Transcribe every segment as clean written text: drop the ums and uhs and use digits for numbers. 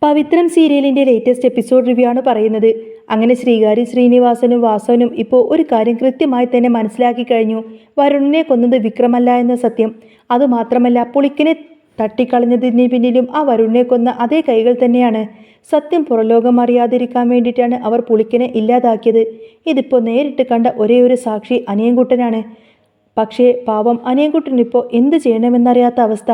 പവിത്രം സീരിയലിന്റെ latest episode review ആണ് പറയുന്നത്. അങ്ങനെ ശ്രീകാരി ശ്രീനിവാസനും വാസവനും ഇപ്പോൾ ഒരു കാര്യം കൃത്യമായി തന്നെ മനസ്സിലാക്കി കഴിഞ്ഞു. വരുണിനെ കൊന്നത് വിക്രമല്ല എന്ന സത്യം. അതുമാത്രമല്ല, പുളിക്കിനെ തട്ടിക്കളഞ്ഞതിന് പിന്നിലും ആ വരുണിനെ കൊന്ന അതേ കൈകൾ തന്നെയാണ്. സത്യം പുറലോകം അറിയാതിരിക്കാൻ വേണ്ടിയിട്ടാണ് അവർ പുളിക്കിനെ ഇല്ലാതാക്കിയത്. ഇതിപ്പോൾ നേരിട്ട് കണ്ട ഒരേ ഒരു സാക്ഷി അനിയൻകുട്ടനാണ്. പക്ഷേ പാവം അനിയൻകുട്ടനിപ്പോൾ എന്ത് ചെയ്യണമെന്നറിയാത്ത അവസ്ഥ.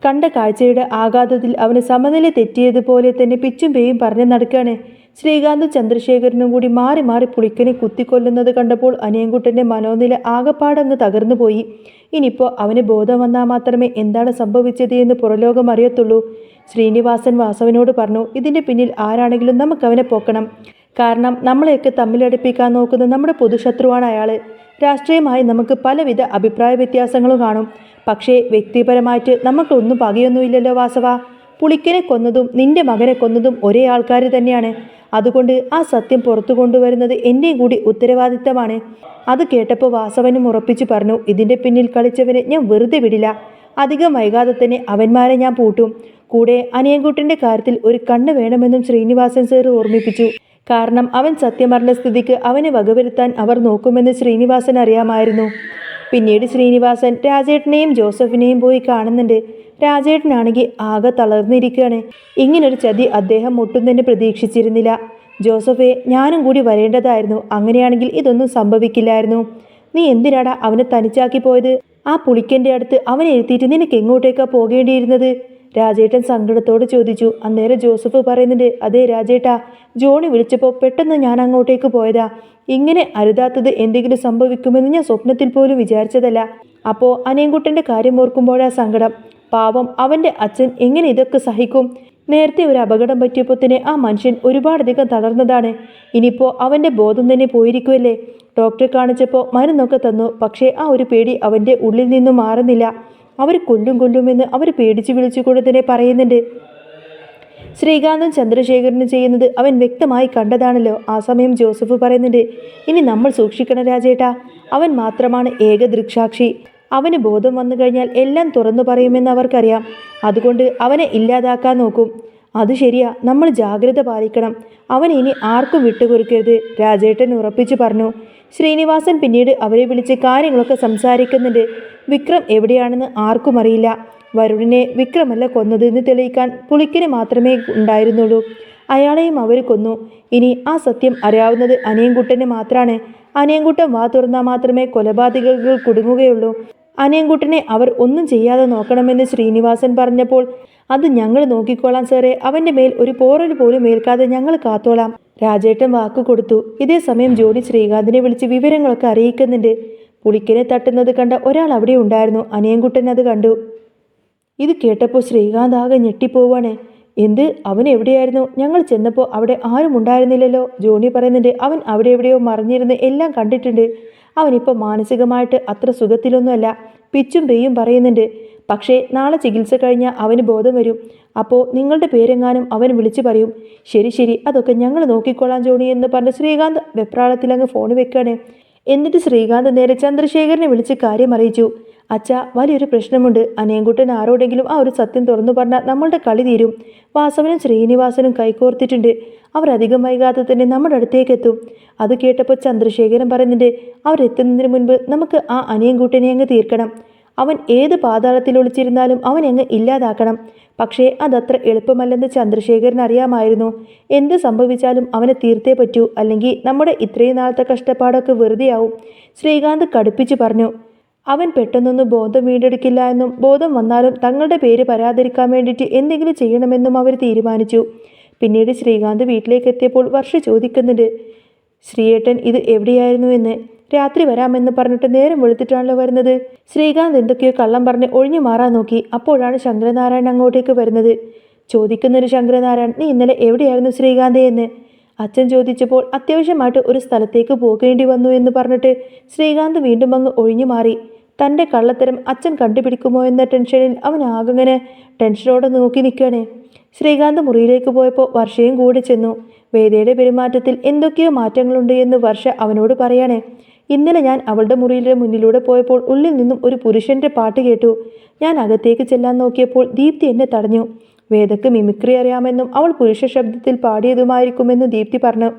കണ്ട കാഴ്ചയുടെ ആഘാതത്തിൽ അവന് സമനില തെറ്റിയതുപോലെ തന്നെ പിച്ചും പേയും പറഞ്ഞു നടക്കുകയാണ്. ശ്രീകാന്തും ചന്ദ്രശേഖരനും കൂടി മാറി മാറി പുളിക്കനെ കുത്തിക്കൊല്ലുന്നത് കണ്ടപ്പോൾ അനിയൻകുട്ടൻ്റെ മനോനില ആകപ്പാടങ്ങ് തകർന്നുപോയി. ഇനിയിപ്പോൾ അവന് ബോധം വന്നാൽ മാത്രമേ എന്താണ് സംഭവിച്ചത് എന്ന് പുറലോകം അറിയത്തുള്ളൂ. ശ്രീനിവാസൻ വാസവനോട് പറഞ്ഞു, ഇതിൻ്റെ പിന്നിൽ ആരാണെങ്കിലും നമുക്കവനെ പൊക്കണം. കാരണം നമ്മളെയൊക്കെ തമ്മിലടുപ്പിക്കാൻ നോക്കുന്ന നമ്മുടെ പൊതുശത്രുവാണ് അയാൾ. രാഷ്ട്രീയമായി നമുക്ക് പലവിധ അഭിപ്രായ വ്യത്യാസങ്ങളും കാണും. പക്ഷേ വ്യക്തിപരമായിട്ട് നമുക്കൊന്നും പകയൊന്നുമില്ലല്ലോ വാസവ. പുളിക്കനെ കൊന്നതും നിന്റെ മകനെ കൊന്നതും ഒരേ ആൾക്കാർ തന്നെയാണ്. അതുകൊണ്ട് ആ സത്യം പുറത്തു കൊണ്ടുവരുന്നത് എൻ്റെയും കൂടി ഉത്തരവാദിത്തമാണ്. അത് കേട്ടപ്പോൾ വാസവനും ഉറപ്പിച്ചു പറഞ്ഞു, ഇതിൻ്റെ പിന്നിൽ കളിച്ചവനെ ഞാൻ വെറുതെ വിടില്ല. അധികം വൈകാതെ തന്നെ അവന്മാരെ ഞാൻ പൂട്ടും. കൂടെ അനിയൻകുട്ടൻ്റെ കാര്യത്തിൽ ഒരു കണ്ണ് വേണമെന്നും ശ്രീനിവാസൻ സാർ ഓർമ്മിപ്പിച്ചു. കാരണം അവൻ സത്യം പറഞ്ഞ സ്ഥിതിക്ക് അവനെ വകവരുത്താൻ അവർ നോക്കുമെന്ന് ശ്രീനിവാസൻ അറിയാമായിരുന്നു. പിന്നീട് ശ്രീനിവാസൻ രാജേട്ടനെയും ജോസഫിനെയും പോയി കാണുന്നുണ്ട്. രാജേട്ടനാണെങ്കിൽ ആകെ തളർന്നിരിക്കുകയാണ്. ഇങ്ങനൊരു ചതി അദ്ദേഹം ഒട്ടും തന്നെ പ്രതീക്ഷിച്ചിരുന്നില്ല. ജോസഫെ, ഞാനും കൂടി വരേണ്ടതായിരുന്നു. അങ്ങനെയാണെങ്കിൽ ഇതൊന്നും സംഭവിക്കില്ലായിരുന്നു. നീ എന്തിനാടാ അവനെ തനിച്ചാക്കി പോയത്? ആ പുളിക്കൻ്റെ അടുത്ത് അവനെ എഴുത്തിയിട്ട് നിനക്ക് എങ്ങോട്ടേക്കാണ് പോകേണ്ടിയിരുന്നത്? രാജേട്ടൻ സങ്കടത്തോട് ചോദിച്ചു. അന്നേരം ജോസഫ് പറയുന്നുണ്ട്, അതെ രാജേട്ടാ, ജോണി വിളിച്ചപ്പോൾ പെട്ടെന്ന് ഞാൻ അങ്ങോട്ടേക്ക് പോയതാ. ഇങ്ങനെ അരുതാത്തത് എന്തെങ്കിലും സംഭവിക്കുമെന്ന് ഞാൻ സ്വപ്നത്തിൽ പോലും വിചാരിച്ചതല്ല. അപ്പോൾ അനിയൻകുട്ടൻ്റെ കാര്യം ഓർക്കുമ്പോഴാ സങ്കടം. പാവം, അവൻ്റെ അച്ഛൻ എങ്ങനെ ഇതൊക്കെ സഹിക്കും? നേരത്തെ ഒരു അപകടം പറ്റിയപ്പോൾ തന്നെ ആ മനുഷ്യൻ ഒരുപാടധികം തളർന്നതാണ്. ഇനിയിപ്പോൾ അവൻ്റെ ബോധം തന്നെ പോയിരിക്കുമല്ലേ? ഡോക്ടറെ കാണിച്ചപ്പോൾ മരുന്നൊക്കെ തന്നു. പക്ഷേ ആ ഒരു പേടി അവൻ്റെ ഉള്ളിൽ നിന്നും മാറുന്നില്ല. അവർ കൊല്ലുമെന്ന് അവർ പേടിച്ച് വിളിച്ചുകൊണ്ട് തന്നെ പറയുന്നുണ്ട്. ശ്രീകാന്തും ചന്ദ്രശേഖരനും ചെയ്യുന്നത് അവൻ വ്യക്തമായി കണ്ടതാണല്ലോ. ആ സമയം ജോസഫ് പറയുന്നുണ്ട്, ഇനി നമ്മൾ സൂക്ഷിക്കണം രാജേട്ടാ. അവൻ മാത്രമാണ് ഏക ദൃക്സാക്ഷി. അവന് ബോധം വന്നു കഴിഞ്ഞാൽ എല്ലാം തുറന്നു പറയുമെന്ന് അവർക്കറിയാം. അതുകൊണ്ട് അവനെ ഇല്ലാതാക്കാൻ നോക്കും. അത് ശരിയാ, നമ്മൾ ജാഗ്രത പാലിക്കണം. അവൻ ഇനി ആർക്കും വിട്ടുകൊടുക്കരുത്, രാജേട്ടൻ ഉറപ്പിച്ചു പറഞ്ഞു. ശ്രീനിവാസൻ പിന്നീട് അവരെ വിളിച്ച് കാര്യങ്ങളൊക്കെ സംസാരിക്കുന്നുണ്ട്. വിക്രം എവിടെയാണെന്ന് ആർക്കും അറിയില്ല. വരുണിനെ വിക്രമല്ല കൊന്നതെന്ന് തെളിയിക്കാൻ പുളിക്കിന് മാത്രമേ ഉണ്ടായിരുന്നുള്ളൂ. അയാളെയും അവർ കൊന്നു. ഇനി ആ സത്യം അറിയാവുന്നത് അനിയൻകുട്ടന് മാത്രമാണ്. അനിയൻകുട്ടൻ വാ തുറന്നാൽ മാത്രമേ കൊലപാതകങ്ങൾ കുടുങ്ങുകയുള്ളൂ. അനിയൻകുട്ടനെ അവർ ഒന്നും ചെയ്യാതെ നോക്കണമെന്ന് ശ്രീനിവാസൻ പറഞ്ഞപ്പോൾ, അത് ഞങ്ങൾ നോക്കിക്കോളാം സാറേ. അവൻ്റെ മേൽ ഒരു പോറൽ പോലും ഏൽക്കാതെ ഞങ്ങൾ കാത്തോളാം. രാജേട്ടൻ വാക്കു കൊടുത്തു. ഇതേ സമയം ജോണി ശ്രീകാന്തിനെ വിളിച്ച് വിവരങ്ങളൊക്കെ അറിയിക്കുന്നുണ്ട്. പുളിക്കനെ തട്ടുന്നത് കണ്ട ഒരാൾ അവിടെ ഉണ്ടായിരുന്നു. അനിയൻകുട്ടൻ അത് കണ്ടു. ഇത് കേട്ടപ്പോൾ ശ്രീകാന്ത് ആകെ ഞെട്ടിപ്പോവാണ്. എന്ത്? അവൻ എവിടെയായിരുന്നു? ഞങ്ങൾ ചെന്നപ്പോൾ അവിടെ ആരും ഉണ്ടായിരുന്നില്ലല്ലോ. ജോണി പറയുന്നുണ്ട്, അവൻ അവിടെ എവിടെയോ മറിഞ്ഞിരുന്ന് എല്ലാം കണ്ടിട്ടുണ്ട്. അവനിപ്പോൾ മാനസികമായിട്ട് അത്ര സുഖത്തിലൊന്നുമല്ല. പിച്ചും പെയ്യും പറയുന്നുണ്ട്. പക്ഷേ നാളെ ചികിത്സ കഴിഞ്ഞാൽ അവന് ബോധം വരും. അപ്പോൾ നിങ്ങളുടെ പേരെങ്ങാനും അവൻ വിളിച്ചു പറയും. ശരി, അതൊക്കെ ഞങ്ങൾ നോക്കിക്കൊള്ളാം ജോണി എന്ന് പറഞ്ഞ് ശ്രീകാന്ത് വെപ്രാളത്തിലങ്ങ് ഫോൺ വെക്കുകയാണ്. എന്നിട്ട് ശ്രീകാന്ത് നേരെ ചന്ദ്രശേഖരനെ വിളിച്ച് കാര്യം അറിയിച്ചു. അച്ഛാ, വലിയൊരു പ്രശ്നമുണ്ട്. അനിയൻകുട്ടൻ ആരോടെങ്കിലും ആ ഒരു സത്യം തുറന്നു പറഞ്ഞാൽ നമ്മളുടെ കളി തീരും. വാസവനും ശ്രീനിവാസനും കൈകോർത്തിട്ടുണ്ട്. അവർ അധികം വൈകാതെ തന്നെ നമ്മുടെ അടുത്തേക്ക് എത്തും. അത് കേട്ടപ്പോൾ ചന്ദ്രശേഖരൻ പറയുന്നുണ്ട്, അവരെത്തുന്നതിന് മുൻപ് നമുക്ക് ആ അനിയൻകുട്ടനെ അങ്ങ് തീർക്കണം. അവൻ ഏത് പാതാളത്തിൽ ഒളിച്ചിരുന്നാലും അവനെ ഇല്ലാതാക്കണം. പക്ഷേ അതത്ര എളുപ്പമല്ലെന്ന് ചന്ദ്രശേഖരൻ അറിയാമായിരുന്നു. എന്ത് സംഭവിച്ചാലും അവനെ തീർത്തേ പറ്റൂ, അല്ലെങ്കിൽ നമ്മുടെ ഇത്രയും നാളത്തെ കഷ്ടപ്പാടൊക്കെ വെറുതെയാവും. ശ്രീകാന്ത് കടുപ്പിച്ചു പറഞ്ഞു. അവൻ പെട്ടെന്നൊന്നും ബോധം വീണ്ടെടുക്കില്ല എന്നും ബോധം വന്നാലും തങ്ങളുടെ പേര് വരാതിരിക്കാൻ വേണ്ടിയിട്ട് എന്തെങ്കിലും ചെയ്യണമെന്നും അവർ തീരുമാനിച്ചു. പിന്നീട് ശ്രീകാന്ത് വീട്ടിലേക്ക് എത്തിയപ്പോൾ വർഷ ചോദിക്കുന്നുണ്ട്, ശ്രീയേട്ടൻ ഇത് എവിടെയായിരുന്നു എന്ന്. രാത്രി വരാമെന്ന് പറഞ്ഞിട്ട് നേരം വെളുത്തിട്ടാണല്ലോ വരുന്നത്. ശ്രീകാന്ത് എന്തൊക്കെയോ കള്ളം പറഞ്ഞ് ഒഴിഞ്ഞു മാറാൻ നോക്കി. അപ്പോഴാണ് ശങ്കരനാരായണൻ അങ്ങോട്ടേക്ക് വരുന്നത്. ചോദിക്കുന്നൊരു ശങ്കരനാരായണൻ, നീ ഇന്നലെ എവിടെയായിരുന്നു ശ്രീകാന്തേ എന്ന് അച്ഛൻ ചോദിച്ചപ്പോൾ അത്യാവശ്യമായിട്ട് ഒരു സ്ഥലത്തേക്ക് പോകേണ്ടി വന്നു എന്ന് പറഞ്ഞിട്ട് ശ്രീകാന്ത് വീണ്ടും അങ്ങ് ഒഴിഞ്ഞു മാറി. തൻ്റെ കള്ളത്തരം അച്ഛൻ കണ്ടുപിടിക്കുമോ എന്ന ടെൻഷനിൽ അവൻ ആകങ്ങനെ ടെൻഷനോടെ നോക്കി നിൽക്കുകയാണ്. ശ്രീകാന്ത് മുറിയിലേക്ക് പോയപ്പോൾ വർഷയും കൂടെ ചെന്നു. വേദയുടെ പെരുമാറ്റത്തിൽ എന്തൊക്കെയോ മാറ്റങ്ങളുണ്ട് എന്ന് വർഷ അവനോട് പറയാണ്. ഇന്നലെ ഞാൻ അവളുടെ മുറിയിലെ മുന്നിലൂടെ പോയപ്പോൾ ഉള്ളിൽ നിന്നും ഒരു പുരുഷൻ്റെ പാട്ട് കേട്ടു. ഞാൻ അകത്തേക്ക് ചെല്ലാൻ നോക്കിയപ്പോൾ ദീപ്തി എന്നെ തടഞ്ഞു. വേദക്ക് മിമിക്രി അറിയാമെന്നും അവൾ പുരുഷ ശബ്ദത്തിൽ പാടിയതുമായിരിക്കുമെന്ന് ദീപ്തി പറഞ്ഞു.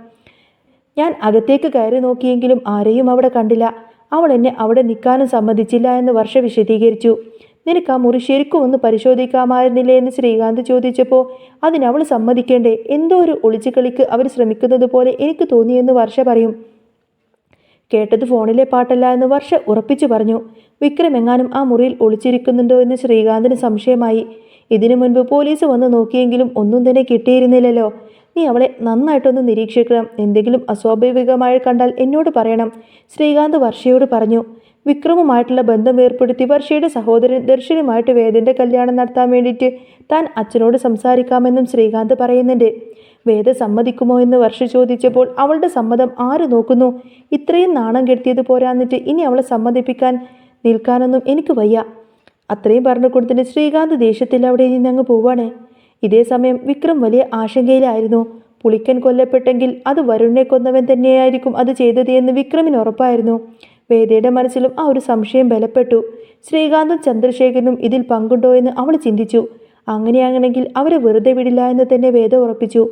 ഞാൻ അകത്തേക്ക് കയറി നോക്കിയെങ്കിലും ആരെയും അവിടെ കണ്ടില്ല. അവൾ എന്നെ അവിടെ നിൽക്കാനും സമ്മതിച്ചില്ല എന്ന് വർഷ വിശദീകരിച്ചു. നിനക്ക് ആ മുറി ശരിക്കും ഒന്ന് പരിശോധിക്കാമായിരുന്നില്ലേ എന്ന് ശ്രീകാന്ത് ചോദിച്ചപ്പോൾ അതിനവൾ സമ്മതിക്കേണ്ടേ? എന്തോ ഒരു ഒളിച്ചുകളിക്ക് അവർ ശ്രമിക്കുന്നത് പോലെ എനിക്ക് തോന്നിയെന്ന് വർഷ പറയും. കേട്ടത് ഫോണിലെ പാട്ടല്ല എന്ന് വർഷ ഉറപ്പിച്ചു പറഞ്ഞു. വിക്രം എങ്ങാനും ആ മുറിയിൽ ഒളിച്ചിരിക്കുന്നുണ്ടോ എന്ന് ശ്രീകാന്തിന് സംശയമായി. ഇതിനു മുൻപ് പോലീസ് വന്ന് നോക്കിയെങ്കിലും ഒന്നും തന്നെ കിട്ടിയിരുന്നില്ലല്ലോ. നീ അവളെ നന്നായിട്ടൊന്ന് നിരീക്ഷിക്കണം. എന്തെങ്കിലും അസ്വാഭാവികമായി കണ്ടാൽ എന്നോട് പറയണം, ശ്രീകാന്ത് വർഷയോട് പറഞ്ഞു. വിക്രമുമായിട്ടുള്ള ബന്ധം ഏർപ്പെടുത്തി വർഷയുടെ സഹോദരൻ ദർശനുമായിട്ട് വേദന്റെ കല്യാണം നടത്താൻ വേണ്ടിയിട്ട് താൻ അച്ഛനോട് സംസാരിക്കാമെന്നും ശ്രീകാന്ത് പറയുന്നുണ്ട്. വേദ സമ്മതിക്കുമോ എന്ന് വർഷ ചോദിച്ചപ്പോൾ അവളുടെ സമ്മതം ആര് നോക്കുന്നു? ഇത്രയും നാണം കെടുത്തിയത് പോരാന്നിട്ട് ഇനി അവളെ സമ്മതിപ്പിക്കാൻ നിൽക്കാനൊന്നും എനിക്ക് വയ്യ. അത്രയും പറഞ്ഞു കൊടുത്തിട്ട് ശ്രീകാന്ത് ദേഷ്യത്തിൽ അവിടെ നിന്നങ്ങ് പോവാണ്. ഇതേ സമയം വിക്രം വലിയ ആശങ്കയിലായിരുന്നു. പുളിക്കൻ കൊല്ലപ്പെട്ടെങ്കിൽ അത് വരുണിനെ കൊന്നവൻ തന്നെയായിരിക്കും അത് ചെയ്തത് എന്ന് വിക്രമിന് ഉറപ്പായിരുന്നു. വേദയുടെ മനസ്സിലും ആ ഒരു സംശയം ബലപ്പെട്ടു. ശ്രീകാന്തും ചന്ദ്രശേഖരനും ഇതിൽ പങ്കുണ്ടോ എന്ന് അവൾ ചിന്തിച്ചു. അങ്ങനെയാണെങ്കിൽ അവരെ വെറുതെ വിടില്ല എന്ന് തന്നെ വേദ ഉറപ്പിച്ചു.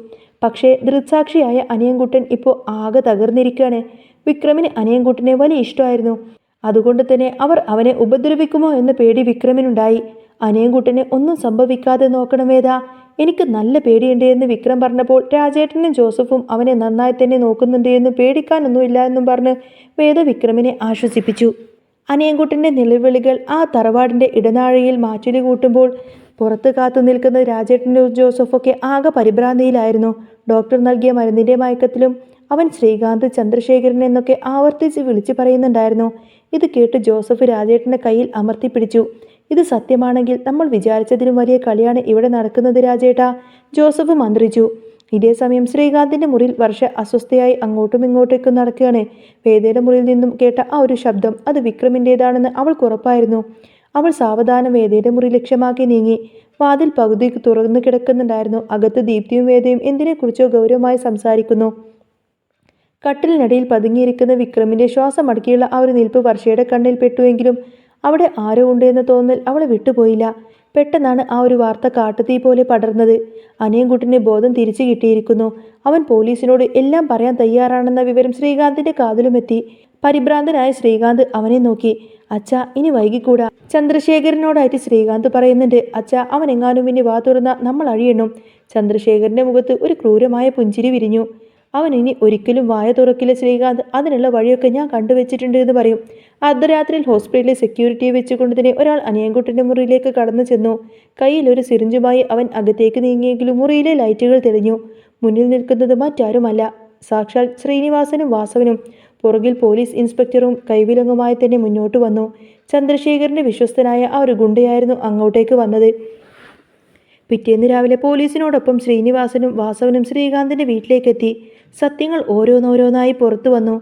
പക്ഷേ ദൃക്സാക്ഷിയായ അനിയൻകുട്ടൻ ഇപ്പോൾ ആകെ തകർന്നിരിക്കുകയാണ്. വിക്രമിന് അനിയൻകുട്ടനെ വലിയ ഇഷ്ടമായിരുന്നു. അതുകൊണ്ട് തന്നെ അവർ അവനെ ഉപദ്രവിക്കുമോ എന്ന പേടി വിക്രമിനുണ്ടായി. അനിയൻകുട്ടനെ ഒന്നും സംഭവിക്കാതെ നോക്കണം വേദ, എനിക്ക് നല്ല പേടിയുണ്ട് എന്ന് വിക്രം പറഞ്ഞപ്പോൾ രാജേട്ടനും ജോസഫും അവനെ നന്നായി തന്നെ നോക്കുന്നുണ്ട് എന്നും പേടിക്കാനൊന്നുമില്ല എന്നും പറഞ്ഞ് വേദ വിക്രമിനെ ആശ്വസിപ്പിച്ചു. അനിയൻകുട്ടൻ്റെ നിലവിളികൾ ആ തറവാടിൻ്റെ ഇടനാഴിയിൽ മാറ്റൊലി കൂട്ടുമ്പോൾ പുറത്ത് കാത്തു നിൽക്കുന്ന രാജേട്ടനും ജോസഫൊക്കെ ആകെ പരിഭ്രാന്തിയിലായിരുന്നു. ഡോക്ടർ നൽകിയ മരുന്നിൻ്റെ മയക്കത്തിലും അവൻ ശ്രീകാന്ത് ചന്ദ്രശേഖരൻ എന്നൊക്കെ ആവർത്തിച്ച് വിളിച്ചു പറയുന്നുണ്ടായിരുന്നു. ഇത് കേട്ട് ജോസഫ് രാജേട്ടൻ്റെ കയ്യിൽ അമർത്തിപ്പിടിച്ചു. ഇത് സത്യമാണെങ്കിൽ നമ്മൾ വിചാരിച്ചതിലും വലിയ കളിയാണ് ഇവിടെ നടക്കുന്നത് രാജേട്ടാ, ജോസഫ് മന്ത്രിച്ചു. ഇതേ സമയം ശ്രീകാന്തിൻ്റെ മുറിയിൽ വർഷ അസ്വസ്ഥയായി അങ്ങോട്ടും ഇങ്ങോട്ടേക്കും നടക്കുകയാണ്. വേദയുടെ മുറിയിൽ നിന്നും കേട്ട ആ ഒരു ശബ്ദം അത് വിക്രമിൻ്റേതാണെന്ന് അവൾക്ക് ഉറപ്പായിരുന്നു. അവൾ സാവധാനം വേദയുടെ മുറി ലക്ഷ്യമാക്കി നീങ്ങി. വാതിൽ പകുതി തുറന്നു കിടക്കുന്നുണ്ടായിരുന്നു. അകത്ത് ദീപ്തിയും വേദയും എന്തിനെക്കുറിച്ചോ ഗൗരവമായി സംസാരിക്കുന്നു. കട്ടിലിനടിയിൽ പതുങ്ങിയിരിക്കുന്ന വിക്രമിൻ്റെ ശ്വാസം അടക്കിയുള്ള ആ ഒരു നിൽപ്പ് വർഷയുടെ കണ്ണിൽ പെട്ടുവെങ്കിലും അവിടെ ആരോ ഉണ്ട് എന്ന തോന്നൽ അവളെ വിട്ടുപോയില്ല. പെട്ടെന്നാണ് ആ ഒരു വാർത്ത കാട്ടുതീ പോലെ പടർന്നത്. അനിയൻകുട്ടന് ബോധം തിരിച്ചു കിട്ടിയിരിക്കുന്നു. അവൻ പോലീസിനോട് എല്ലാം പറയാൻ തയ്യാറാണെന്ന വിവരം ശ്രീകാന്തിൻ്റെ കാതിലുമെത്തി. പരിഭ്രാന്തനായ ശ്രീകാന്ത് അവനെ നോക്കി. അച്ഛ, ഇനി വൈകിക്കൂടാ. ചന്ദ്രശേഖരനോടായിട്ട് ശ്രീകാന്ത് പറയുന്നുണ്ട്. അച്ഛ, അവൻ എങ്ങാനും ഇനി വാ തുറന്ന നമ്മൾ അഴിയണം. ചന്ദ്രശേഖരൻ്റെ മുഖത്ത് ഒരു ക്രൂരമായ പുഞ്ചിരി വിരിഞ്ഞു. അവൻ ഇനി ഒരിക്കലും വായ തുറക്കില്ല ശ്രീകാന്ത്, അതിനുള്ള വഴിയൊക്കെ ഞാൻ കണ്ടുവച്ചിട്ടുണ്ട് എന്ന് പറയും. അർദ്ധരാത്രിയിൽ ഹോസ്പിറ്റലിലെ സെക്യൂരിറ്റിയെ വെച്ചുകൊണ്ട് തന്നെ ഒരാൾ അനിയൻകുട്ടൻ്റെ മുറിയിലേക്ക് കടന്നു ചെന്നു. കയ്യിൽ ഒരു സിറിഞ്ചുമായി അവൻ അകത്തേക്ക് നീങ്ങിയെങ്കിലും മുറിയിലെ ലൈറ്റുകൾ തെളിഞ്ഞു. മുന്നിൽ നിൽക്കുന്നത് മറ്റാരുമല്ല, സാക്ഷാൽ ശ്രീനിവാസനും വാസവനും. പുറകിൽ പോലീസ് ഇൻസ്പെക്ടറും കൈവിലങ്ങുമായി തന്നെ മുന്നോട്ട് വന്നു. ചന്ദ്രശേഖരൻ്റെ വിശ്വസ്തനായ ആ ഒരു ഗുണ്ടയായിരുന്നു അങ്ങോട്ടേക്ക് വന്നത്. പിറ്റേന്ന് രാവിലെ പോലീസിനോടൊപ്പം ശ്രീനിവാസനും വാസവനും ശ്രീകാന്തിൻ്റെ വീട്ടിലേക്കെത്തി. സത്യങ്ങൾ ഓരോന്നോരോന്നായി പുറത്തു വന്നു.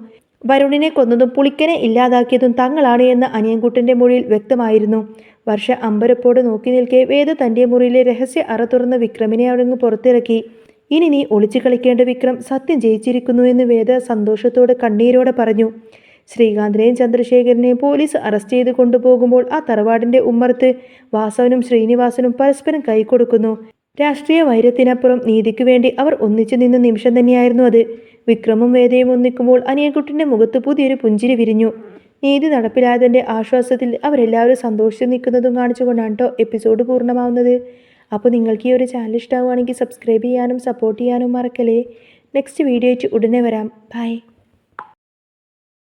വരുണിനെ കൊന്നതും പുളിക്കനെ ഇല്ലാതാക്കിയതും തങ്ങളാണ് എന്ന അനിയൻകുട്ടൻ്റെ മൊഴിയിൽ വ്യക്തമായിരുന്നു. വർഷ അമ്പരപ്പോടെ നോക്കി നിൽക്കെ വേദ തൻ്റെ മുറിയിലെ രഹസ്യ അറ തുറന്ന വിക്രമിനെ അവിടുന്ന് പുറത്തിറക്കി. ഇനി നീ ഒളിച്ചു കളിക്കേണ്ട വിക്രം, സത്യം ജയിച്ചിരിക്കുന്നു എന്ന് വേദ സന്തോഷത്തോടെ കണ്ണീരോടെ പറഞ്ഞു. ശ്രീകാന്തിനെയും ചന്ദ്രശേഖരനെയും പോലീസ് അറസ്റ്റ് ചെയ്ത് കൊണ്ടുപോകുമ്പോൾ ആ തറവാടിൻ്റെ ഉമ്മറത്ത് വാസവനും ശ്രീനിവാസനും പരസ്പരം കൈകൊടുക്കുന്നു. രാഷ്ട്രീയ വൈരത്തിനപ്പുറം നീതിക്ക് വേണ്ടി അവർ ഒന്നിച്ചു നിന്ന നിമിഷം തന്നെയായിരുന്നു അത്. വിക്രമും വേദയും ഒന്നിക്കുമ്പോൾ അനിയൻകുട്ടൻ്റെ മുഖത്ത് പുതിയൊരു പുഞ്ചിരി വിരിഞ്ഞു. നീതി നടപ്പിലായതിൻ്റെ ആശ്വാസത്തിൽ അവരെല്ലാവരും സന്തോഷിച്ച് നിൽക്കുന്നതും കാണിച്ചുകൊണ്ടാണ് കേട്ടോ എപ്പിസോഡ് പൂർണ്ണമാവുന്നത്. അപ്പോൾ നിങ്ങൾക്ക് ഈ ഒരു ചാനൽ ഇഷ്ടമാവുകയാണെങ്കിൽ സബ്സ്ക്രൈബ് ചെയ്യാനും സപ്പോർട്ട് ചെയ്യാനും മറക്കല്ലേ. നെക്സ്റ്റ് വീഡിയോ ആയിട്ട് ഉടനെ വരാം. ബൈ.